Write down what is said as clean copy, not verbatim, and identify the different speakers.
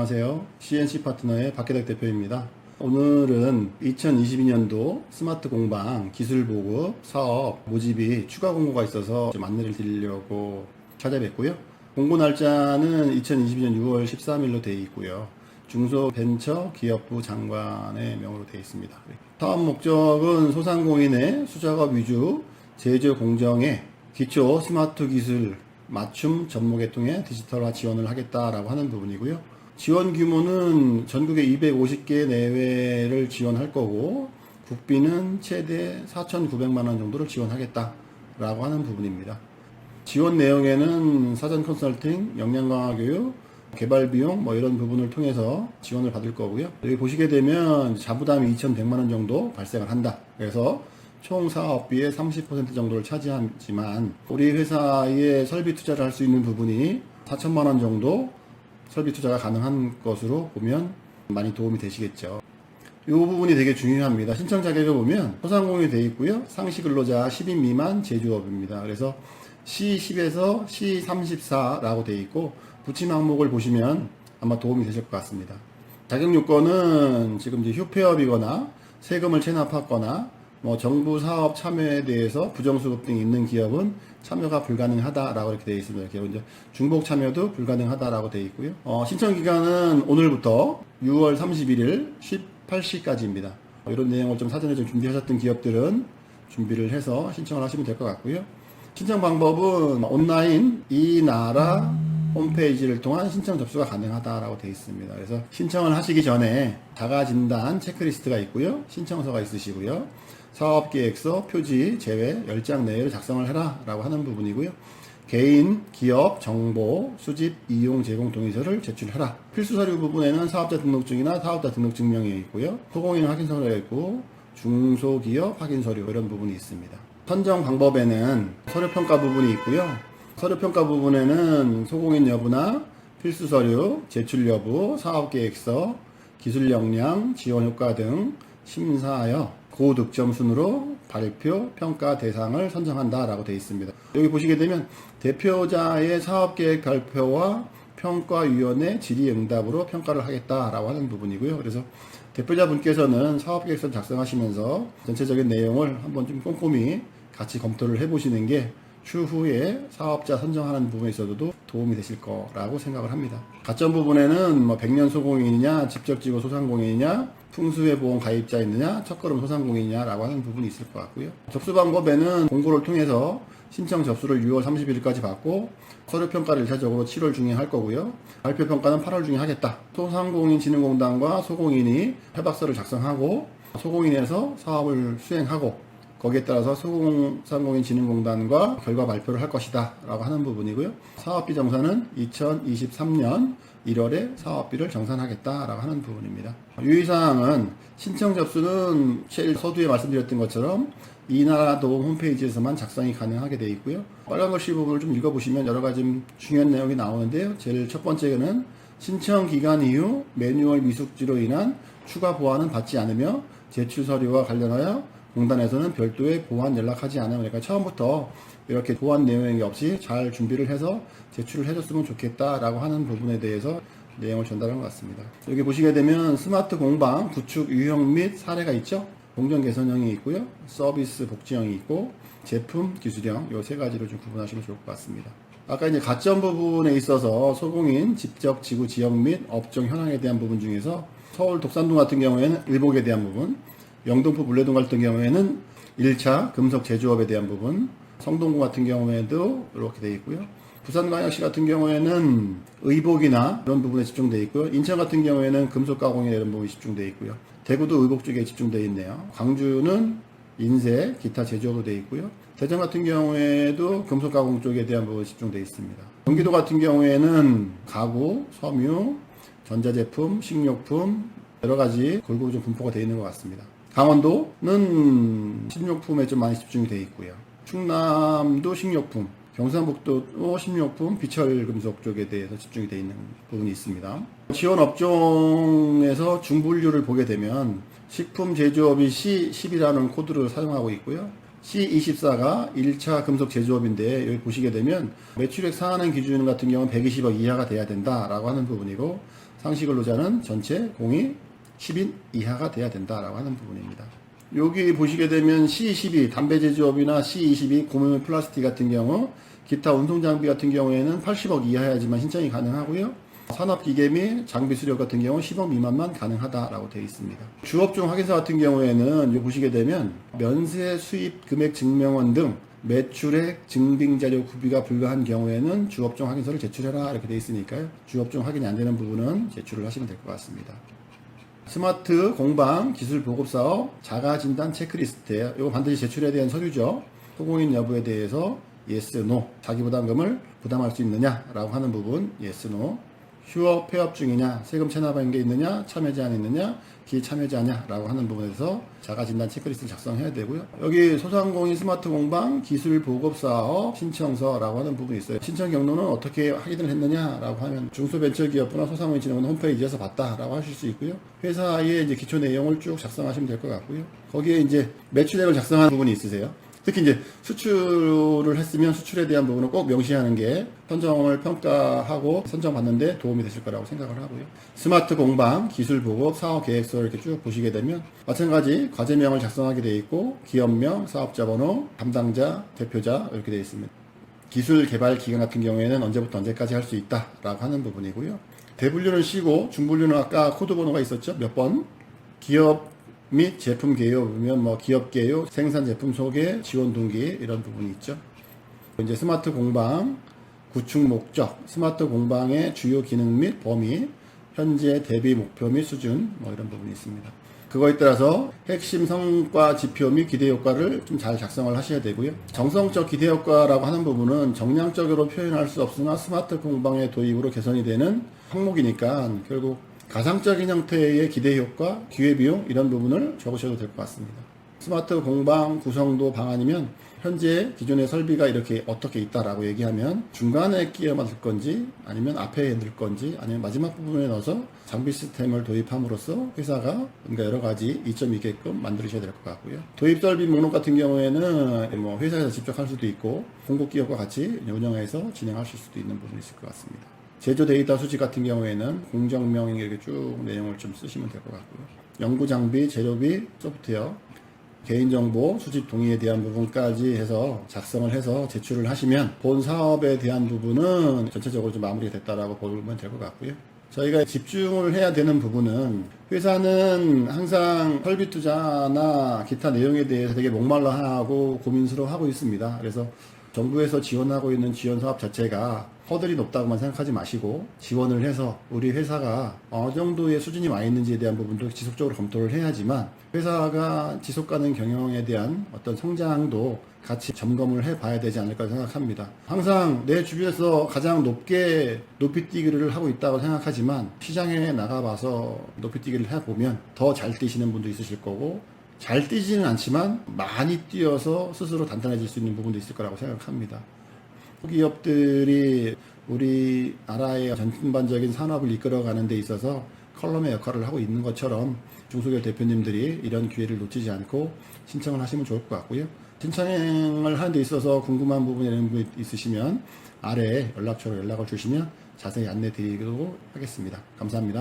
Speaker 1: 안녕하세요. CNC 파트너의 박혜덕 대표입니다. 오늘은 2022년도 스마트 공방 기술 보급 사업 모집이 추가 공고가 있어서 좀 안내를 드리려고 찾아뵙고요. 공고 날짜는 2022년 6월 13일로 되어 있고요. 중소벤처기업부 장관의 명으로 되어 있습니다. 사업 목적은 소상공인의 수작업 위주 제조 공정의 기초 스마트 기술 맞춤 접목계통의 디지털화 지원을 하겠다라고 하는 부분이고요. 지원 규모는 전국에 250개 내외를 지원할 거고 국비는 최대 4,900만 원 정도를 지원하겠다라고 하는 부분입니다. 지원 내용에는 사전 컨설팅, 역량 강화 교육, 개발 비용 이런 부분을 통해서 지원을 받을 거고요. 여기 보시게 되면 자부담이 2,100만 원 정도 발생을 한다. 그래서 총 사업비의 30% 정도를 차지하지만 우리 회사의 설비 투자를 할 수 있는 부분이 4천만 원 정도 설비 투자가 가능한 것으로 보면 많이 도움이 되시겠죠. 이 부분이 되게 중요합니다. 신청 자격을 보면 소상공인이 되어 있고요. 상시 근로자 10인 미만 제조업입니다. 그래서 C10에서 C34라고 되어 있고 부침 항목을 보시면 아마 도움이 되실 것 같습니다. 자격 요건은 지금 이제 휴폐업이거나 세금을 체납하거나 정부 사업 참여에 대해서 부정수급 등이 있는 기업은 참여가 불가능하다라고 이렇게 되어 있습니다. 그리고 이제 중복 참여도 불가능하다라고 되어 있고요. 신청 기간은 오늘부터 6월 31일 18시까지입니다. 이런 내용을 좀 사전에 좀 준비하셨던 기업들은 준비를 해서 신청을 하시면 될 것 같고요. 신청 방법은 온라인 이나라 홈페이지를 통한 신청 접수가 가능하다라고 되어 있습니다. 그래서 신청을 하시기 전에 자가진단 체크리스트가 있고요. 신청서가 있으시고요. 사업계획서, 표지, 제외 10장 내외를 작성을 해라 라고 하는 부분이고요. 개인, 기업, 정보, 수집, 이용, 제공 동의서를 제출해라. 필수 서류 부분에는 사업자 등록증이나 사업자 등록증명이 있고요. 소공인 확인 서류가 있고 중소기업 확인 서류 이런 부분이 있습니다. 선정 방법에는 서류평가 부분이 있고요. 서류평가 부분에는 소공인 여부나 필수 서류, 제출 여부, 사업계획서, 기술 역량, 지원 효과 등 심사하여 고득점 순으로 발표, 평가 대상을 선정한다라고 되어 있습니다. 여기 보시게 되면 대표자의 사업계획 발표와 평가위원회 질의응답으로 평가를 하겠다라고 하는 부분이고요. 그래서 대표자분께서는 사업계획서를 작성하시면서 전체적인 내용을 한번 좀 꼼꼼히 같이 검토를 해보시는 게 추후에 사업자 선정하는 부분에 있어서도 도움이 되실 거라고 생각을 합니다. 가점 부분에는 100년 소공인이냐, 직접지구 소상공인이냐, 풍수해보험 가입자 있느냐, 첫걸음 소상공인이냐 라고 하는 부분이 있을 것 같고요. 접수 방법에는 공고를 통해서 신청 접수를 6월 30일까지 받고 서류평가를 1차적으로 7월 중에 할 거고요. 발표평가는 8월 중에 하겠다. 소상공인진흥공단과 소공인이 협약서를 작성하고 소공인에서 사업을 수행하고 거기에 따라서 소상공인진흥공단과 결과 발표를 할 것이다 라고 하는 부분이고요. 사업비 정산은 2023년 1월에 사업비를 정산하겠다 라고 하는 부분입니다. 유의사항은 신청 접수는 제일 서두에 말씀드렸던 것처럼 이나라도움 홈페이지에서만 작성이 가능하게 되어 있고요. 빨간 글씨 부분을 좀 읽어보시면 여러가지 중요한 내용이 나오는데요. 제일 첫 번째는 신청 기간 이후 매뉴얼 미숙지로 인한 추가 보완은 받지 않으며 제출 서류와 관련하여 공단에서는 별도의 보완 연락하지 않으면, 그러니까 처음부터 이렇게 보완 내용이 없이 잘 준비를 해서 제출을 해줬으면 좋겠다라고 하는 부분에 대해서 내용을 전달한 것 같습니다. 여기 보시게 되면 스마트 공방 구축 유형 및 사례가 있죠. 공정 개선형이 있고요. 서비스 복지형이 있고 제품 기술형 이 세 가지로 좀 구분하시면 좋을 것 같습니다. 아까 이제 가점 부분에 있어서 소공인 직접 지구 지역 및 업종 현황에 대한 부분 중에서 서울 독산동 같은 경우에는 일복에 대한 부분, 영등포 물레동 같은 경우에는 1차 금속 제조업에 대한 부분, 성동구 같은 경우에도 이렇게 되어 있고요. 부산광역시 같은 경우에는 의복이나 이런 부분에 집중되어 있고요. 인천 같은 경우에는 금속 가공이나 이런 부분이 집중되어 있고요. 대구도 의복 쪽에 집중되어 있네요. 광주는 인쇄, 기타 제조업으로 되어 있고요. 대전 같은 경우에도 금속 가공 쪽에 대한 부분이 집중되어 있습니다. 경기도 같은 경우에는 가구, 섬유, 전자제품, 식료품 여러 가지 골고루 좀 분포가 되어 있는 것 같습니다. 강원도는 식료품에 좀 많이 집중이 되어 있고요. 충남도 식료품, 경상북도도 식료품, 비철금속 쪽에 대해서 집중이 되어 있는 부분이 있습니다. 지원 업종에서 중분류를 보게 되면 식품 제조업이 C10이라는 코드를 사용하고 있고요. C24가 1차 금속 제조업인데 여기 보시게 되면 매출액 상한은 기준 같은 경우는 120억 이하가 돼야 된다라고 하는 부분이고 상시 근로자는 전체 공이 10인 이하가 돼야 된다라고 하는 부분입니다. 여기 보시게 되면 C22 담배 제조업이나 C22 고무물 플라스틱 같은 경우, 기타 운송장비 같은 경우에는 80억 이하여야지만 신청이 가능하고요. 산업기계 및 장비 수력 같은 경우 10억 미만만 가능하다라고 되어 있습니다. 주업종 확인서 같은 경우에는 여기 보시게 되면 면세 수입 금액 증명원 등 매출액 증빙 자료 구비가 불가한 경우에는 주업종 확인서를 제출해라 이렇게 되어 있으니까요. 주업종 확인이 안 되는 부분은 제출을 하시면 될 것 같습니다. 스마트 공방 기술 보급 사업 자가 진단 체크리스트예요. 이거 반드시 제출해야 되는 서류죠. 소공인 여부에 대해서 yes, no. 자기 부담금을 부담할 수 있느냐라고 하는 부분 yes, no. 휴업, 폐업 중이냐, 세금 체납한 게 있느냐, 참여 제한이 있느냐, 기참여자냐라고 하는 부분에서 자가진단 체크리스트를 작성해야 되고요. 여기 소상공인 스마트 공방 기술 보급 사업 신청서라고 하는 부분이 있어요. 신청 경로는 어떻게 확인을 했느냐라고 하면 중소벤처기업부나 소상공인진흥원 홈페이지에서 봤다라고 하실 수 있고요. 회사의 이제 기초 내용을 쭉 작성하시면 될 것 같고요. 거기에 이제 매출액을 작성하는 부분이 있으세요. 특히 이제 수출을 했으면 수출에 대한 부분을 꼭 명시하는 게 선정을 평가하고 선정받는데 도움이 되실 거라고 생각을 하고요. 스마트 공방, 기술 보급, 사업 계획서를 이렇게 쭉 보시게 되면 마찬가지 과제명을 작성하게 되어 있고 기업명, 사업자 번호, 담당자, 대표자 이렇게 되어 있습니다. 기술 개발 기간 같은 경우에는 언제부터 언제까지 할 수 있다라고 하는 부분이고요. 대분류는 C고 중분류는 아까 코드 번호가 있었죠. 몇 번? 기업 및 제품 개요 보면 뭐 기업 개요, 생산 제품 소개, 지원 동기 이런 부분이 있죠. 이제 스마트 공방 구축 목적, 스마트 공방의 주요 기능 및 범위, 현재 대비 목표 및 수준 뭐 이런 부분이 있습니다. 그거에 따라서 핵심 성과 지표 및 기대 효과를 좀 잘 작성을 하셔야 되고요. 정성적 기대 효과라고 하는 부분은 정량적으로 표현할 수 없으나 스마트 공방의 도입으로 개선이 되는 항목이니까 결국 가상적인 형태의 기대 효과, 기회비용 이런 부분을 적으셔도 될 것 같습니다. 스마트 공방 구성도 방안이면 현재 기존의 설비가 이렇게 어떻게 있다라고 얘기하면 중간에 끼워 맞을 건지 아니면 앞에 넣을 건지 아니면 마지막 부분에 넣어서 장비 시스템을 도입함으로써 회사가 뭔가 여러 가지 이점이 있게끔 만드셔야 될 것 같고요. 도입 설비 목록 같은 경우에는 뭐 회사에서 직접 할 수도 있고 공급 기업과 같이 운영해서 진행하실 수도 있는 부분이 있을 것 같습니다. 제조 데이터 수집 같은 경우에는 공정명 이렇게 쭉 내용을 좀 쓰시면 될 것 같고요. 연구 장비, 재료비, 소프트웨어, 개인정보 수집 동의에 대한 부분까지 해서 작성을 해서 제출을 하시면 본 사업에 대한 부분은 전체적으로 좀 마무리가 됐다라고 보면 될 것 같고요. 저희가 집중을 해야 되는 부분은 회사는 항상 설비 투자나 기타 내용에 대해서 되게 목말라하고 고민스러워하고 있습니다. 그래서 정부에서 지원하고 있는 지원 사업 자체가 허들이 높다고만 생각하지 마시고 지원을 해서 우리 회사가 어느 정도의 수준이 와 있는지에 대한 부분도 지속적으로 검토를 해야지만 회사가 지속가능 경영에 대한 어떤 성장도 같이 점검을 해봐야 되지 않을까 생각합니다. 항상 내 주변에서 가장 높게 높이뛰기를 하고 있다고 생각하지만 시장에 나가봐서 높이뛰기를 해보면 더 잘 뛰시는 분도 있으실 거고 잘 뛰지는 않지만 많이 뛰어서 스스로 단단해질 수 있는 부분도 있을 거라고 생각합니다. 기업들이 우리나라의 전반적인 산업을 이끌어가는 데 있어서 컬럼의 역할을 하고 있는 것처럼 중소기업 대표님들이 이런 기회를 놓치지 않고 신청을 하시면 좋을 것 같고요. 신청을 하는 데 있어서 궁금한 부분이 있으시면 아래에 연락처로 연락을 주시면 자세히 안내 드리도록 하겠습니다. 감사합니다.